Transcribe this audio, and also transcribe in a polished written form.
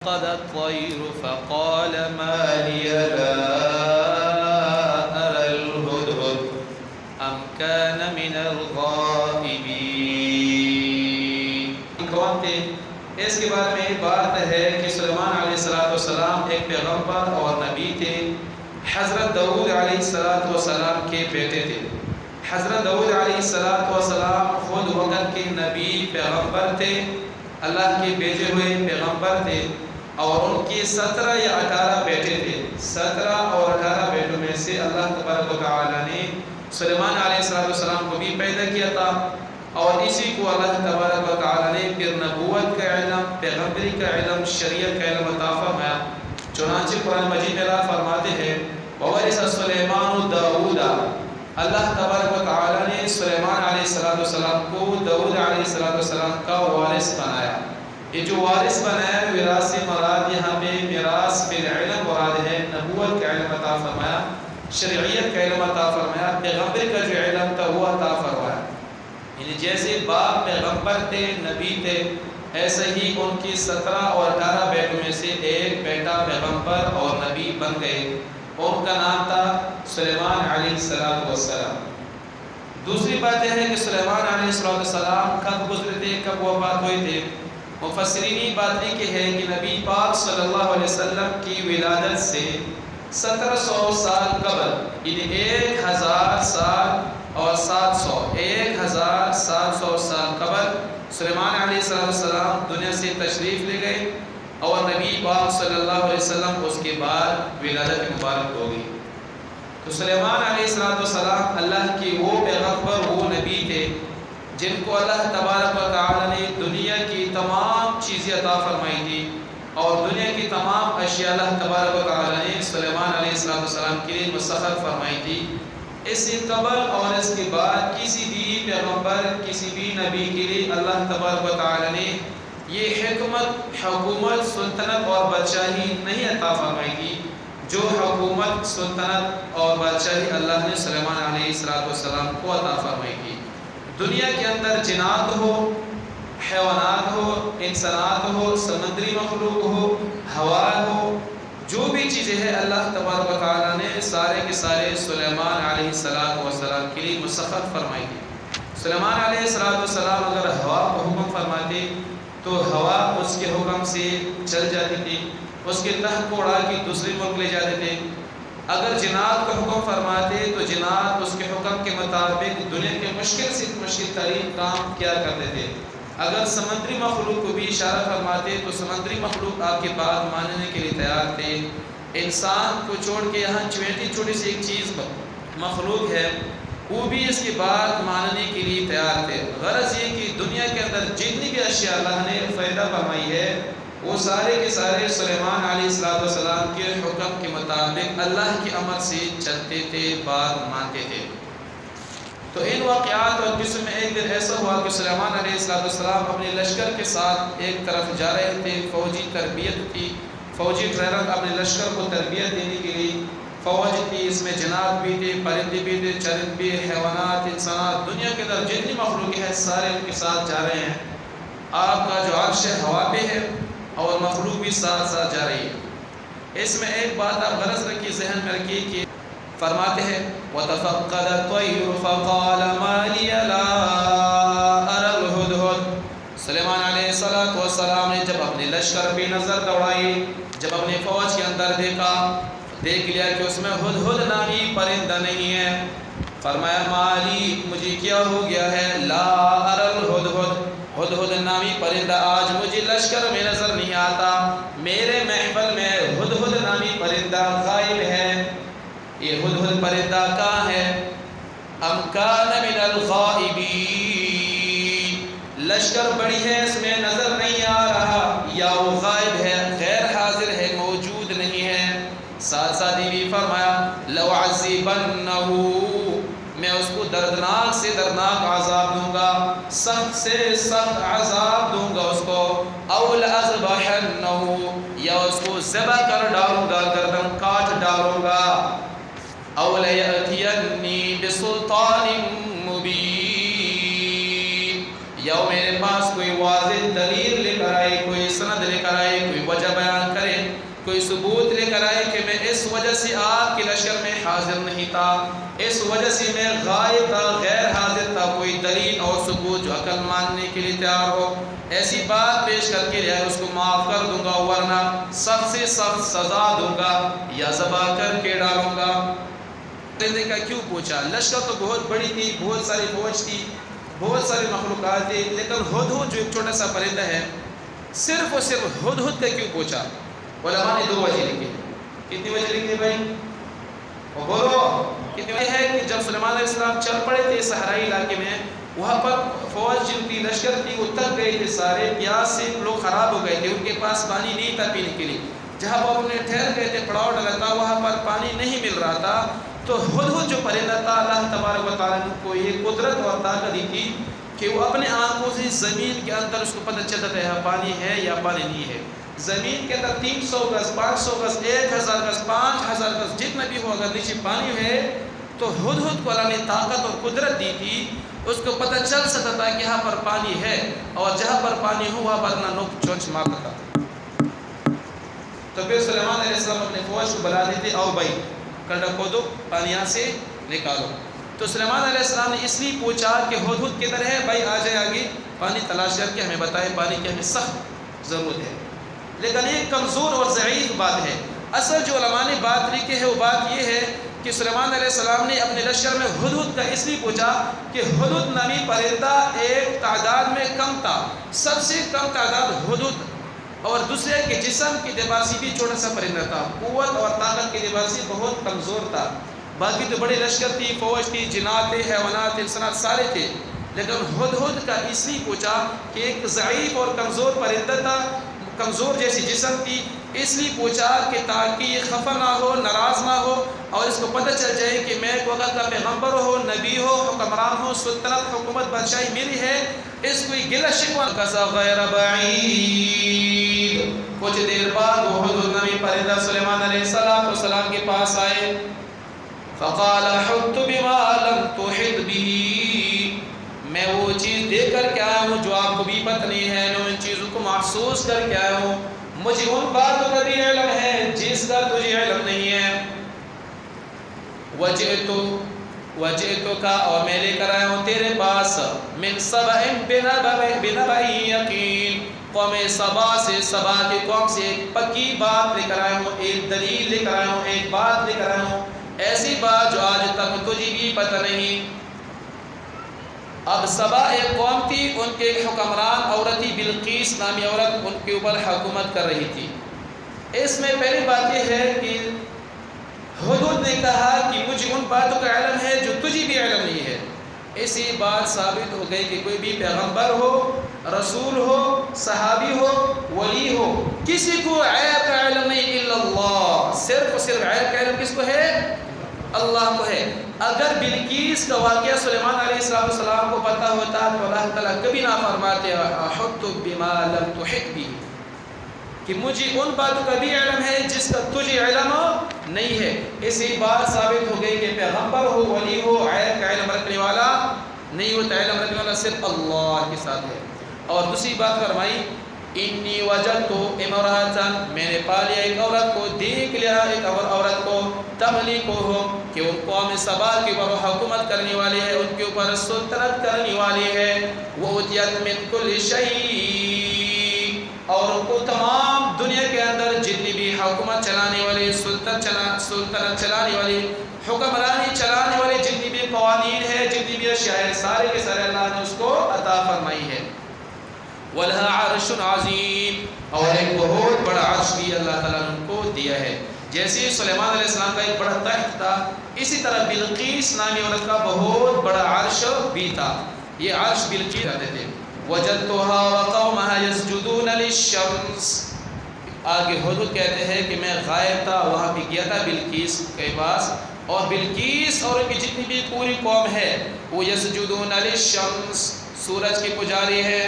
قد الطير فقال ما لي لا أرى الهدهد أم كان من الغائبين. اس کے بارے میں ایک بات ہے کہ سلیمان علیہ السلام ایک پیغمبر اور نبی تھے. حضرت داؤد علیہ السلام کے بیٹے تھے. حضرت داؤد علیہ السلام خود وقت کے نبی پیغمبر تھے, اللہ کے بھیجے ہوئے پیغمبر تھے, اور ان کی 17 یا 18 بیٹے تھے. 17 اور 18 بیٹوں میں سے اللہ تبارک و تعالی نے سلیمان علیہ السلام کو بھی پیدا کیا تھا, اور اسی کو اللہ تبارک و تعالی نے پھر نبوت کا علم, پیغمبری کا علم, شریعت کا علم عطا فرمایا. چنانچہ قرآن مجید میں اللہ فرماتے ہیں وَوَرِثَ سُلَيْمَانُ دَاوُودَ, اللہ تبارک و تعالی نے سلیمان علیہ السلام کو داؤد علیہ السلام کا وارث بنایا. یہ جو وارث بنایا وراثت سے مراد یہاں پہ میراث فی العلم مراد ہے. نبوت کا علم عطا فرمایا, شرعیت کا علم عطا فرمایا, پیغمبر کا جو علم تھا وہ عطا فرمایا. یعنی جیسے باپ پیغمبر تھے, نبی تھے, ایسے ہی ان کی 17 اور 18 بیٹوں میں سے ایک بیٹا پیغمبر اور نبی بن گئے. ان کا نام تھا سلیمان علیہ السلام. دوسری بات یہ ہے کہ سلیمان علیہ السلام کب گزرے تھے, کب وفات ہوئے تھے. مفسرین بات یہ ہے کہ نبی پاک صلی اللہ علیہ وسلم کی ولادت سے 1700 سال قبل, یعنی 1000 سال اور 1700 سال قبل سلیمان علیہ السلام دنیا سے تشریف لے گئے, اور نبی پاک صلی اللہ علیہ وسلم اس کے بعد ولادت مبارک ہو گئی. تو سلیمان علیہ السلام اللہ کی وہ پیغمبر, وہ نبی تھے جن کو اللہ تبارک و تعالی نے دنیا کی تمام چیزیں عطا فرمائی تھی, اور دنیا کی تمام اشیاء اللہ تبارک و تعالی نے سلیمان علیہ السلام کے لیے مسخر فرمائی تھی. اس سے قبل اور اس کے بعد کسی بھی پیغمبر, کسی بھی نبی کے لیے اللہ تبارک و تعالی نے یہ حکمت, حکومت, سلطنت اور بادشاہی نہیں عطا فرمائی تھی جو حکومت, سلطنت اور بادشاہی اللہ نے سلیمان علیہ السلام کو عطا فرمائی تھی. دنیا کے اندر جنات ہو, حیوانات ہو, انسانات ہو, سمندری مخلوق ہو, ہوا ہو, جو بھی چیزیں ہیں اللہ تبارک و تعالی نے سارے کے سارے سلیمان علیہ السلام کے لیے مسخر فرمائی تھی. سلیمان علیہ السلام اگر ہوا کو حکم فرماتے تو ہوا اس کے حکم سے چل جاتی تھی, اس کے تخت کو اڑا کے دوسرے ملک لے جاتے تھے. اگر جنات کو حکم فرماتے تو جنات اس کے حکم کے مطابق دنیا کے مشکل سے مشکل ترین کام کیا کرتے تھے. اگر سمندری مخلوق کو بھی اشارہ فرماتے تو سمندری مخلوق آپ کے بات ماننے کے لیے تیار تھے. انسان کو چھوڑ کے یہاں چھوٹی سی ایک چیز مخلوق ہے, وہ بھی اس کی بات ماننے کے لیے تیار تھے. غرض یہ کہ دنیا کے اندر جتنی بھی اشیاء اللہ نے فائدہ فرمائی ہے وہ سارے کے سارے سلیمان علیہ السلام کے حکم کے مطابق اللہ کے امر سے چلتے تھے, بات مانتے تھے. تو ان واقعات اور قصوں میں ایک دن ایسا ہوا کہ سلیمان علیہ السلام اپنے لشکر کے ساتھ ایک طرف جا رہے تھے. فوجی تربیت تھی, فوجی ٹرینر اپنے لشکر کو تربیت دینے کے لیے فوج تھی. اس میں جنات بھی تھے, پرندے بھی تھے, چرند بھی, حیوانات, انسانات, دنیا کے اندر جتنی مخلوق ہے سارے ان کے ساتھ جا رہے ہیں. آپ کا جو عرش ہے ہوا پہ ہے اور مخلوق بھی ساتھ ساتھ جا رہی ہے. اس میں ایک بات آپ غرض رکھیے, ذہن میں رکھیے کہ فرماتے ہیں وَتَفَقَّدَ الطَّيْرُ فَقَالَ مَا لِيَ لَا أَرَى الْهُدْهُدَ. سلیمان علیہ السلام نے جب اپنے لشکر پہ نظر دوڑائی, جب اپنے فوج کے اندر دیکھ لیا کہ اس میں ہدہد نامی پرندہ نہیں ہے, فرمایا مالی, مجھے کیا ہو گیا ہے, لا أَرَى الْهُدْهُدَ, ہدہد نامی پرندہ آج مجھے لشکر میں نظر نہیں آتا, میرے محفل میں ہدہد نامی پرندہ غائب ہے. یہ ہدہد پرندہ کہاں ہے؟ ام کان من الغائبین, لشکر بڑی ہے اس میں نظر نہیں آ رہا, یا وہ غائب ہے, غیر حاضر ہے, موجود نہیں ہے. ساتھ ساتھ یہ بھی فرمایا لَأُعَذِّبَنَّهُ, میں اس کو دردناک سے دردناک عذاب دوں گا, سخت سے سخت عذاب دوں گا اس کو. اَوْ لَأَذْبَحَنَّهُ, یا اس کو ذبح کر ڈالوں گا, گردن کاٹ ڈالوں گا. اَوْ لَيَأْتِيَنِّي بِسُلْطَانٍ مُبِينٍ, یا میرے پاس کوئی واضح دلیل لے کر آئے, کوئی سند لے کر آئے, کوئی وجہ بیان کوئی ثبوت لے کر آئے کہ میں اس وجہ سے آپ کے لشکر میں حاضر نہیں تھا، اس وجہ سے میں غائب تھا، غیر حاضر تھا، کوئی دلیل اور ثبوت جو عقل ماننے کے لیے تیار ہو، ایسی بات پیش کر کے لے آئے، اس کو معاف کر دوں گا، ورنہ سخت سے سخت سزا دوں گا یا ذبح کر کے ڈالوں گا۔ پرندے کا کیوں پوچھا؟ لشکر تو بہت بڑی تھی، بہت ساری فوج تھی، بہت ساری مخلوقات تھی، لیکن ہدہد جو ایک چھوٹا سا پرندہ ہے، صرف اور صرف ہدہد کا کیوں پوچھا؟ علماء نے 2 وجہ لکھی۔ کتنی وجہ لکھی بھائی؟ اور بولو کتنی وجہ ہے کہ جب سلیمان علیہ السلام چل پڑے تھے صحرائی علاقے میں، وہاں پر فوج جن کی لشکر تھی وہ تک گئے تھے، سارے پیاس سے لوگ خراب ہو گئے تھے، ان کے پاس پانی نہیں تھا پینے کے لیے، جہاں پر انہیں ٹھہر گئے تھے، پڑاؤ ڈالا تھا، وہاں پر پانی نہیں مل رہا تھا، تو ہدہد جو پرندہ تھا، اللہ تبارک و تعالیٰ نے کو یہ قدرت اور طاقت دی تھی کہ وہ اپنے آنکھوں سے زمین کے اندر اس کو پتہ چلتا تھا یہاں پانی ہے یا پانی نہیں ہے۔ زمین کے اندر 300 گز، 500 گز، 1000 گز، 5000 گز جتنا بھی ہو، اگر نیچے پانی ہے تو ہدہد کو اللہ نے طاقت اور قدرت دی تھی، اس کو پتہ چل سکتا تھا کہ یہاں پر پانی ہے، اور جہاں پر پانی ہو وہاں پر نہ نوک چونچ مارتا تھا۔ تو پھر سلیمان علیہ السلام اپنے فوج کو بلا دیتے، آؤ بھائی کنڈا کھودو، پانی یہاں سے نکالو۔ تو سلیمان علیہ السلام نے اس لیے پوچھا کہ ہدہد کدھر ہے، بھائی آ جائے آگے، پانی تلاش کر کے ہمیں بتائے، پانی کی ہمیں سخت ضرورت ہے۔ لیکن یہ کمزور اور ضعیف بات ہے۔ اصل جو علماء نے بات لکھی ہے وہ بات یہ ہے کہ سلیمان علیہ السلام نے اپنے لشکر میں ہدہد کا اس لیے پوچھا کہ ہدہد نامی پرندہ ایک تعداد میں کم تھا، سب سے کم تعداد ہدہد، اور دوسرے کے جسم کی اعتبار سے بھی چھوٹا سا پرندہ تھا، قوت اور طاقت کے اعتبار سے بہت کمزور تھا۔ باقی تو بڑے لشکر تھی، فوج تھی، جنات تھے، حیوانات، انسانات سارے تھے، لیکن ہدہد کا اس لیے پوچھا کہ ایک ضعیف اور کمزور پرندہ تھا، کمزور جیسی جسم تھی، اس لیے پوچھا کہ تاکہ یہ خفا نہ ہو، ناراض نہ ہو، اور اس کو پتہ چل جائے کہ میں ایک وقت کا پیغمبر ہو، نبی ہو، حکمران ہو، سلطنت، حکومت، بادشاہی میری ہے، اس کو گلہ شکوہ کسا غیر بعید۔ کچھ دیر بعد وہ ہدہد نامی پرندہ سلیمان علیہ السلام کے پاس آئے، فقال حط بما لم تحط به، میں وہ چیز دیکھ کر کے آیا ہوں جو آپ کو بھی پتہ نہیں ہے، میں ان چیزوں کو محسوس کر کے آیا ہوں، مجھے ان باتوں کا بھی علم ہے جس کا تجھے علم نہیں ہے۔ وجئتو کا، اور میں لے کر آیا ہوں تیرے پاس، من سبع بنبأ یقین، قوم سبا سے، سبا کی قوم سے ایک پکی بات لے کر آیا ہوں، ایک دلیل لے کر آیا ہوں، ایک بات لے کر آیا ہوں، ایسی بات جو آج تک تجھے بھی پتہ نہیں۔ اب سبا ایک قوم تھی، ان کے ایک حکمران عورت تھی، بلقیس نامی عورت، ان کے اوپر حکومت کر رہی تھی۔ اس میں پہلی بات یہ ہے کہ ہدہد نے کہا کہ مجھے ان باتوں کا علم ہے جو تجھے بھی علم نہیں ہے۔ اسی بات ثابت ہو گئی کہ کوئی بھی پیغمبر ہو، رسول ہو، صحابی ہو، ولی ہو، کسی کو غیب کا علم نہیں الا اللہ، صرف اور صرف غیب کا علم کس کو ہے؟ اللہ کو ہے۔ اگر بلقیس کا واقعہ سلیمان علیہ السلام کو پتہ ہوتا تو اللہ تعالیٰ کبھی نہ فرماتے احط بما لم تحط به، کہ مجھے ان باتوں کا بھی علم ہے جس کا تجھے علم نہیں ہے۔ اسی بات ثابت ہو گئی کہ پیغمبر ہو، ولی ہو، غیب کا علم رکھنے والا نہیں ہوتا، علم رکھنے والا صرف اللہ کے ساتھ ہے۔ اور دوسری بات فرمائی، انی وجدت امرأۃ، میں نے پا لیا ایک عورت کو، دیکھ لیا ایک عورت کو، تملکہم، کہ ان قوم سبا کے اوپر حکومت کرنے والے ہیں، ان کے اوپر سلطنت کرنے والے ہیں، وأوتیت من کل شیء، اور ان کو تمام دنیا کے اندر جتنی بھی حکومت چلانے والے، سلطنت چلانے والے، حکمرانی چلانے والے جتنی بھی قوانین ہیں، جتنی بھی اشیاء ہیں، سارے کے سارے اللہ نے اس کو عطا فرمائی ہے۔ وَلَهَا عَرْشٌ عَظِيمٌ، اور ایک بہت بڑا عرش بھی اللہ تعالیٰ نے ان کو دیا ہے۔ جیسے سلیمان علیہ السلام کا ایک بڑا تخت تھا، اسی طرح بلقیس نامی عورت کا بہت بڑا عرش بھی تھا، یہ عرش بلقیس کہتے تھے۔ وَجَدْتُهَا وَقَوْمَهَا يَسْجُدُونَ لِلشَّمْسِ، آگے ہدہد کہتے ہیں کہ میں غائب تھا، وہاں بھی گیا تھا بلقیس کے پاس، اور بلقیس اور ان کی جتنی بھی پوری قوم ہے وہ یسجدون للشمس، سورج کی پجاری ہے۔